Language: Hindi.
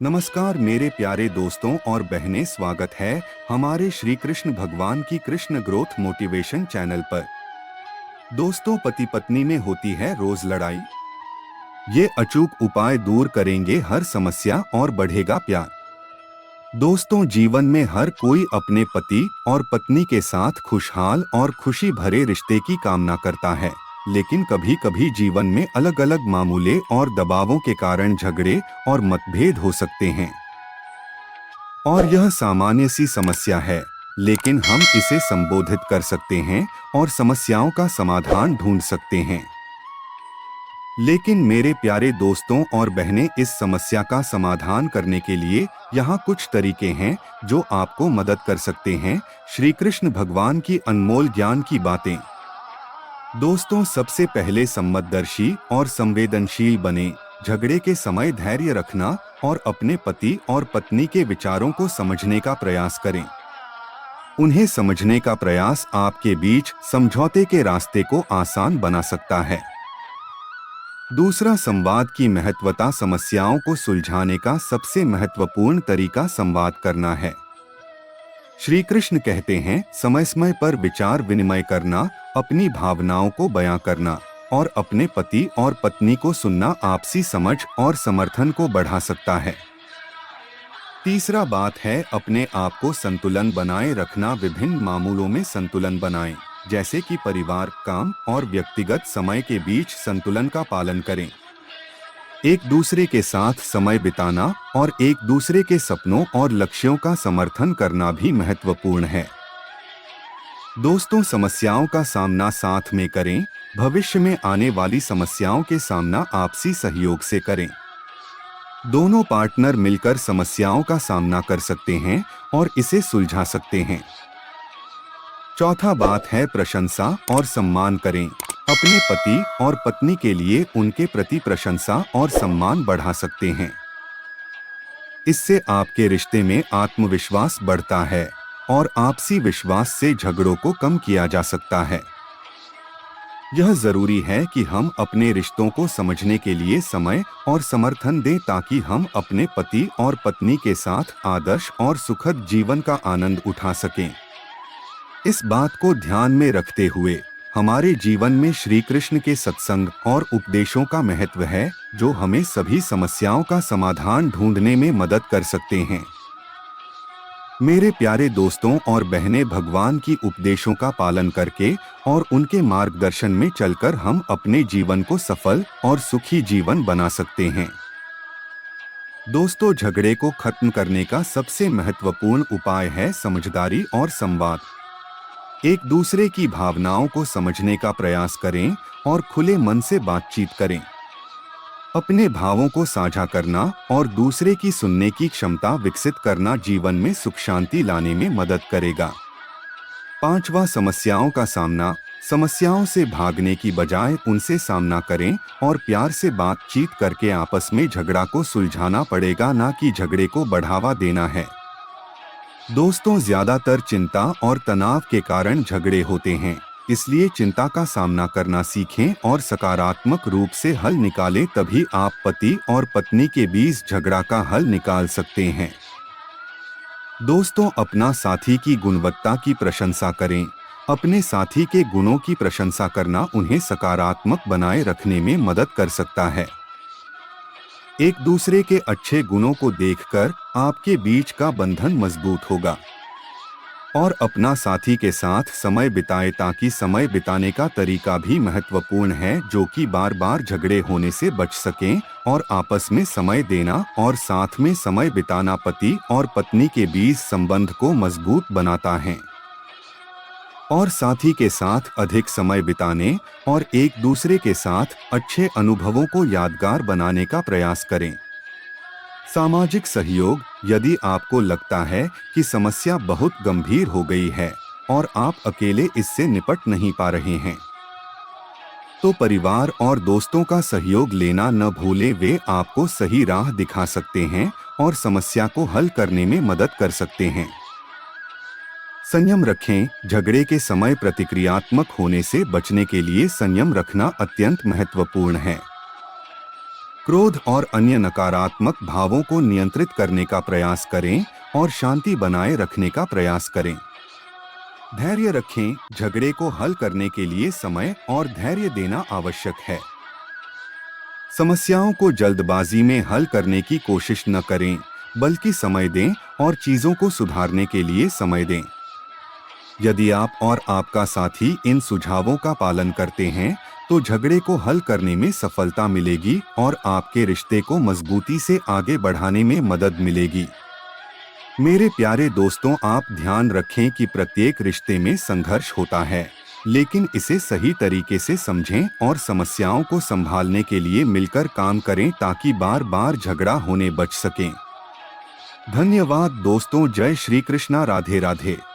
नमस्कार मेरे प्यारे दोस्तों और बहनें, स्वागत है हमारे श्री कृष्ण भगवान की कृष्ण ग्रोथ मोटिवेशन चैनल पर। दोस्तों, पति पत्नी में होती है रोज लड़ाई। ये अचूक उपाय दूर करेंगे हर समस्या और बढ़ेगा प्यार। दोस्तों, जीवन में हर कोई अपने पति और पत्नी के साथ खुशहाल और खुशी भरे रिश्ते की कामना करता है, लेकिन कभी कभी जीवन में अलग अलग मामूले और दबावों के कारण झगड़े और मतभेद हो सकते हैं। और यह सामान्य सी समस्या है, लेकिन हम इसे संबोधित कर सकते हैं और समस्याओं का समाधान ढूंढ सकते हैं। लेकिन मेरे प्यारे दोस्तों और बहनें, इस समस्या का समाधान करने के लिए यहाँ कुछ तरीके हैं जो आपको मदद कर सकते हैं। श्री कृष्ण भगवान की अनमोल ज्ञान की बातें। दोस्तों, सबसे पहले सम्मतदर्शी और संवेदनशील बने। झगड़े के समय धैर्य रखना और अपने पति और पत्नी के विचारों को समझने का प्रयास करें। उन्हें समझने का प्रयास आपके बीच समझौते के रास्ते को आसान बना सकता है। दूसरा, संवाद की महत्वता। समस्याओं को सुलझाने का सबसे महत्वपूर्ण तरीका संवाद करना है। श्री कृष्ण कहते हैं, समय समय पर विचार विनिमय करना, अपनी भावनाओं को बयां करना और अपने पति और पत्नी को सुनना आपसी समझ और समर्थन को बढ़ा सकता है। तीसरा बात है, अपने आप को संतुलन बनाए रखना। विभिन्न मामलों में संतुलन बनाएं, जैसे कि परिवार, काम और व्यक्तिगत समय के बीच संतुलन का पालन करें। एक दूसरे के साथ समय बिताना और एक दूसरे के सपनों और लक्ष्यों का समर्थन करना भी महत्वपूर्ण है। दोस्तों, समस्याओं का सामना साथ में करें। भविष्य में आने वाली समस्याओं के सामना आपसी सहयोग से करें। दोनों पार्टनर मिलकर समस्याओं का सामना कर सकते हैं और इसे सुलझा सकते हैं। चौथा बात है, प्रशंसा और सम्मान करें। अपने पति और पत्नी के लिए उनके प्रति प्रशंसा और सम्मान बढ़ा सकते हैं। इससे आपके रिश्ते में आत्मविश्वास बढ़ता है और आपसी विश्वास से झगड़ों को कम किया जा सकता है। यह जरूरी है कि हम अपने रिश्तों को समझने के लिए समय और समर्थन दें, ताकि हम अपने पति और पत्नी के साथ आदर्श और सुखद जीवन का आनंद उठा सकें। इस बात को ध्यान में रखते हुए हमारे जीवन में श्री कृष्ण के सत्संग और उपदेशों का महत्व है, जो हमें सभी समस्याओं का समाधान ढूंढने में मदद कर सकते हैं। मेरे प्यारे दोस्तों और बहनें, भगवान की उपदेशों का पालन करके और उनके मार्गदर्शन में चलकर हम अपने जीवन को सफल और सुखी जीवन बना सकते हैं। दोस्तों, झगड़े को खत्म करने का सबसे महत्वपूर्ण उपाय है समझदारी और संवाद। एक दूसरे की भावनाओं को समझने का प्रयास करें और खुले मन से बातचीत करें। अपने भावों को साझा करना और दूसरे की सुनने की क्षमता विकसित करना जीवन में सुख शांति लाने में मदद करेगा। पांचवा, समस्याओं का सामना। समस्याओं से भागने की बजाय उनसे सामना करें और प्यार से बातचीत करके आपस में झगड़ा को सुलझाना पड़ेगा, ना कि झगड़े को बढ़ावा देना है। दोस्तों, ज्यादातर चिंता और तनाव के कारण झगड़े होते हैं, इसलिए चिंता का सामना करना सीखें और सकारात्मक रूप से हल निकालें। तभी आप पति और पत्नी के बीच झगड़ा का हल निकाल सकते हैं। दोस्तों, अपना साथी की गुणवत्ता की प्रशंसा करें। अपने साथी के गुणों की प्रशंसा करना उन्हें सकारात्मक बनाए रखने में मदद कर सकता है। एक दूसरे के अच्छे गुणों को देखकर आपके बीच का बंधन मजबूत होगा। और अपना साथी के साथ समय बिताएं, ताकि समय बिताने का तरीका भी महत्वपूर्ण है, जो कि बार बार झगड़े होने से बच सकें। और आपस में समय देना और साथ में समय बिताना पति और पत्नी के बीच संबंध को मजबूत बनाता है। और साथी के साथ अधिक समय बिताने और एक दूसरे के साथ अच्छे अनुभवों को यादगार बनाने का प्रयास करें। सामाजिक सहयोग। यदि आपको लगता है कि समस्या बहुत गंभीर हो गई है और आप अकेले इससे निपट नहीं पा रहे हैं, तो परिवार और दोस्तों का सहयोग लेना न भूलें। वे आपको सही राह दिखा सकते हैं और समस्या को हल करने में मदद कर सकते हैं। संयम रखें। झगड़े के समय प्रतिक्रियात्मक होने से बचने के लिए संयम रखना अत्यंत महत्वपूर्ण है। क्रोध और अन्य नकारात्मक भावों को नियंत्रित करने का प्रयास करें और शांति बनाए रखने का प्रयास करें। धैर्य रखें, झगड़े को हल करने के लिए समय और धैर्य देना आवश्यक है। समस्याओं को जल्दबाजी में हल करने की कोशिश न करें, बल्कि समय दें और चीजों को सुधारने के लिए समय दें। यदि आप और आपका साथी इन सुझावों का पालन करते हैं, तो झगड़े को हल करने में सफलता मिलेगी और आपके रिश्ते को मजबूती से आगे बढ़ाने में मदद मिलेगी। मेरे प्यारे दोस्तों, आप ध्यान रखें कि प्रत्येक रिश्ते में संघर्ष होता है, लेकिन इसे सही तरीके से समझें और समस्याओं को संभालने के लिए मिलकर काम करें ताकि बार बार झगड़ा होने बच सकें। धन्यवाद दोस्तों। जय श्री कृष्णा। राधे राधे।